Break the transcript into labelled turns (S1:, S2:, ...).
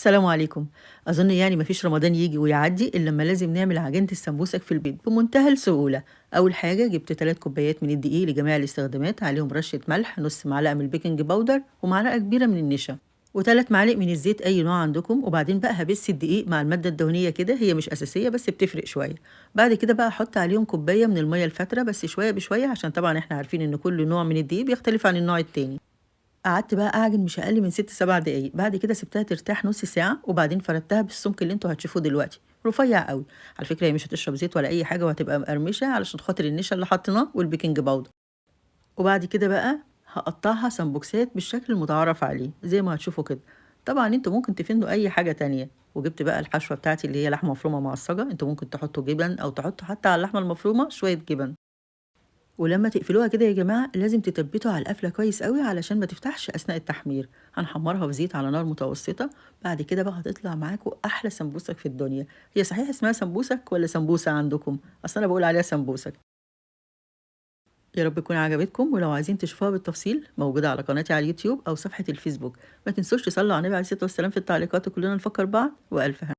S1: السلام عليكم. أظن يعني مفيش رمضان يجي ويعدي إلا لما لازم نعمل عجينة السمبوسك في البيت بمنتهى السهولة. أول حاجة جبت 3 كوبايات من الدقيق لجميع الاستخدامات، عليهم رشة ملح، نص معلقة من البيكنج باودر، ومعلقة كبيرة من النشا، و3 معالق من الزيت أي نوع عندكم. وبعدين بقى هبس الدقيق مع المادة الدهنية كده، هي مش أساسية بس بتفرق شوية. بعد كده بقى أحط عليهم كوباية من المية الفاترة بس شوية بشوية، عشان طبعا احنا عارفين إن كل نوع من الدقيق بيختلف عن النوع التاني. قعدت بقى أعجن مش أقل من 6، 7 دقايق، بعد كده سِبتها ترتاح نُص ساعة، وبعدين فردتها بالسمك اللي أنتم هتشوفوه دلوقتي، رفيّع أوي. على فكرة هي مش هتشرب زيت ولا أي حاجة، وهتبقى مقرمشة علشان خاطر النشا اللي حطيناه والبيكنج باودر. وبعد كده بقى هاقطّعها سمبوكسات بالشكل المتعارف عليه، زي ما هتشوفوا كده. طبعًا أنتم ممكن تفندوا أي حاجة تانية. وجبت بقى الحشوة بتاعتي اللي هي لحمة مفرومة معصجة، أنتم ممكن تحطوا جبن أو تحطوا حتى على اللحمة المفرومة شوية جبن. ولمّا تقفلوها كده يا جماعة لازم تتبّتوا على القفلة كويس أوي علشان ما تفتحش أثناء التحمير. هنحمّرها في زيت على نار متوسطة. بعد كده بقى هتطلع معاكم أحلى سمبوسك في الدنيا. هي صحيح اسمها سمبوسك والّا سمبوسة عندكم؟ أصل أنا باقول عليها سمبوسك. يا رب تكون عجبتكم، ولو عايزين تشوفوها بالتفصيل موجودة على قناتي على اليوتيوب أو صفحة الفيسبوك. ما تنسوش تصلّوا على النبي عليه الصلاة والسلام في التعليقات وكلنا نفكّر بعض، وألف